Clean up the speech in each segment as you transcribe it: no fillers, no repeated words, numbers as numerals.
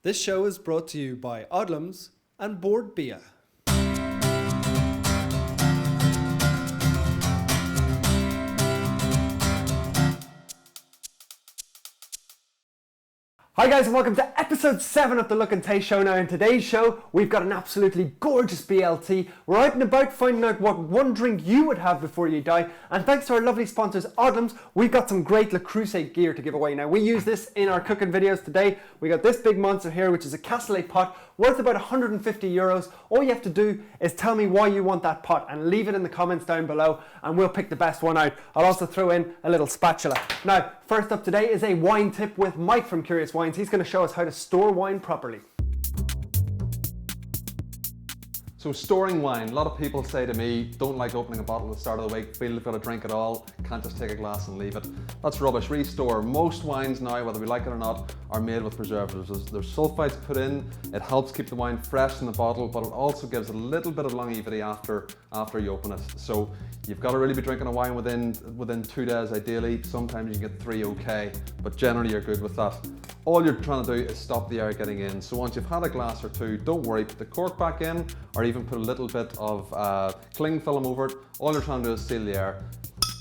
This show is brought to you by Odlums and Board Bia. Hi guys and welcome to episode 7 of the Look and Taste show. Now in today's show we've got an absolutely gorgeous BLT. We're out and about finding out what one drink you would have before you die, and thanks to our lovely sponsors Odlums, we've got some great Lecreuset gear to give away. Now we use this in our cooking videos today. We got this big monster here which is a cassoulet pot worth about €150. All you have to do is tell me why you want that pot and leave it in the comments down below and we'll pick the best one out. I'll also throw in a little spatula. Now first up today is a wine tip with Mike from Curious Wines. He's going to show us how to store wine properly. So storing wine, a lot of people say to me, don't like opening a bottle at the start of the week, feel they've got to drink it all, can't just take a glass and leave it. That's rubbish. Restore. Most wines now, whether we like it or not, are made with preservatives. There's sulfites put in, it helps keep the wine fresh in the bottle, but it also gives a little bit of longevity after you open it. So you've got to really be drinking a wine within 2 days ideally. Sometimes you can get 3 okay, but generally you're good with that. All you're trying to do is stop the air getting in. So once you've had a glass or two, don't worry, put the cork back in or even put a little bit of cling film over it. All you're trying to do is seal the air.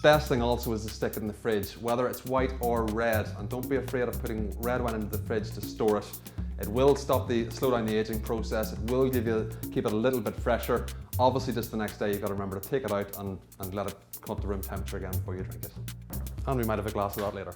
Best thing also is to stick it in the fridge, whether it's white or red. And don't be afraid of putting red wine into the fridge to store it. It will slow down the aging process. It will keep it a little bit fresher. Obviously just the next day you've got to remember to take it out and let it cut to room temperature again before you drink it. And we might have a glass of that later.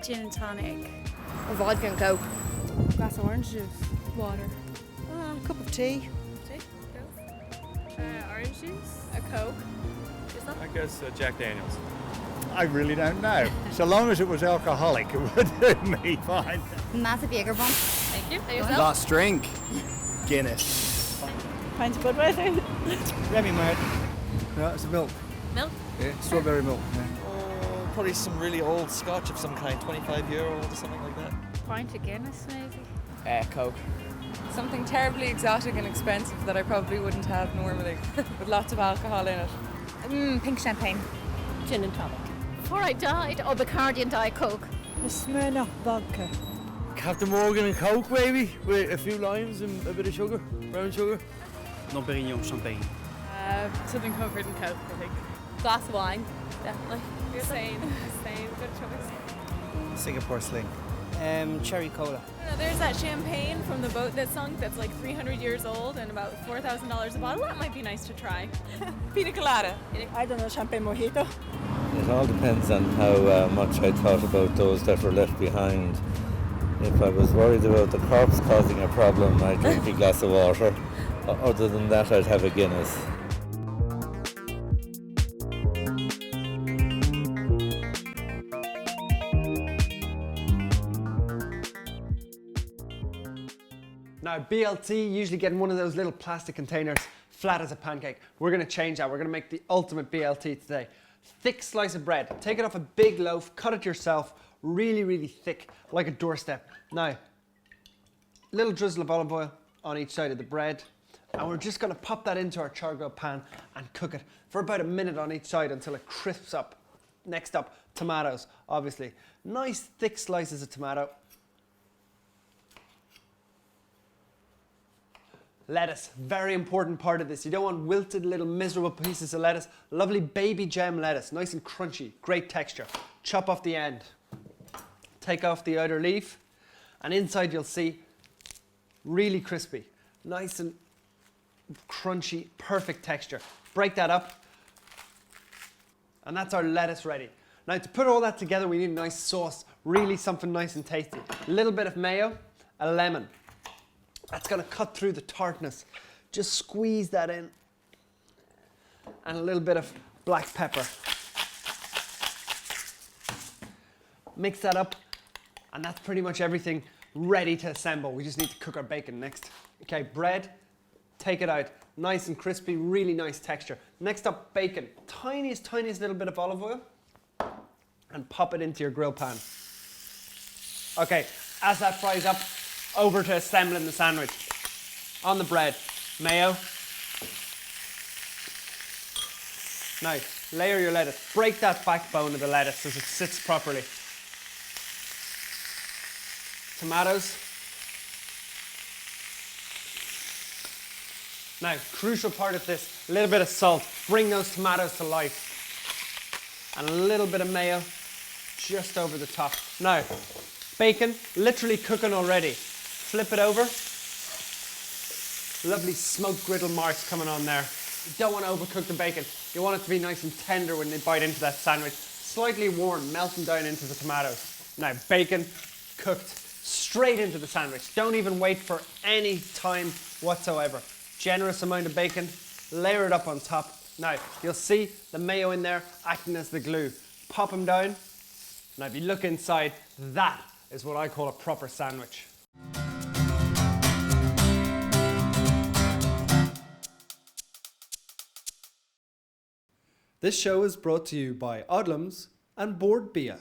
Gin and tonic. A vodka and coke. Glass of orange juice. Water. A cup of tea. Tea? Orange juice. A Coke. I guess Jack Daniels. I really don't know. So long as it was alcoholic, it would do me fine. Massive Jaeger bomb. Thank you. Yourself? Last drink. Guinness. Pint of Budweiser. Remy Mart. No, it's milk. Milk? Yeah, strawberry milk. Yeah. Probably some really old scotch of some kind, €25 or something like that. Pint of Guinness, maybe. Coke. Something terribly exotic and expensive that I probably wouldn't have normally, with lots of alcohol in it. Pink champagne. Gin and tonic. Before I died, Bacardi and Diet Coke. A Smirnoff vodka. Captain Morgan and Coke, maybe, with a few limes and a bit of sugar, brown sugar. No Perignon champagne. Something covered in Coke, I think. Glass of wine, definitely. Same. Good choice. Singapore Sling. Cherry cola. There's that champagne from the boat that sunk that's like 300 years old and about $4,000 a bottle. That might be nice to try. Pina colada. I don't know, champagne mojito. It all depends on how much I thought about those that were left behind. If I was worried about the corpse causing a problem, I'd drink a glass of water. Other than that, I'd have a Guinness. Now BLT, usually get in one of those little plastic containers, flat as a pancake. We're going to change that. We're going to make the ultimate BLT today. Thick slice of bread. Take it off a big loaf, cut it yourself, really, really thick, like a doorstep. Now, little drizzle of olive oil on each side of the bread. And we're just going to pop that into our charcoal pan and cook it for about a minute on each side until it crisps up. Next up, tomatoes, obviously. Nice thick slices of tomato. Lettuce, very important part of this. You don't want wilted little miserable pieces of lettuce. Lovely baby gem lettuce, nice and crunchy, great texture. Chop off the end. Take off the outer leaf, and inside you'll see really crispy. Nice and crunchy, perfect texture. Break that up, and that's our lettuce ready. Now to put all that together, we need a nice sauce, really something nice and tasty. A little bit of mayo, a lemon. That's going to cut through the tartness. Just squeeze that in. And a little bit of black pepper. Mix that up, and that's pretty much everything ready to assemble. We just need to cook our bacon next. Okay, bread, take it out. Nice and crispy, really nice texture. Next up, bacon. Tiniest little bit of olive oil. And pop it into your grill pan. Okay, as that fries up, over to assembling the sandwich. On the bread, mayo. Now, layer your lettuce. Break that backbone of the lettuce so it sits properly. Tomatoes. Now, crucial part of this, a little bit of salt. Bring those tomatoes to life. And a little bit of mayo just over the top. Now, bacon, literally cooking already. Flip it over. Lovely smoked griddle marks coming on there. You don't want to overcook the bacon. You want it to be nice and tender when they bite into that sandwich. Slightly warm, melting down into the tomatoes. Now, bacon cooked straight into the sandwich. Don't even wait for any time whatsoever. Generous amount of bacon, layer it up on top. Now, you'll see the mayo in there acting as the glue. Pop them down. Now, if you look inside, that is what I call a proper sandwich. This show is brought to you by Odlums and Board Bia.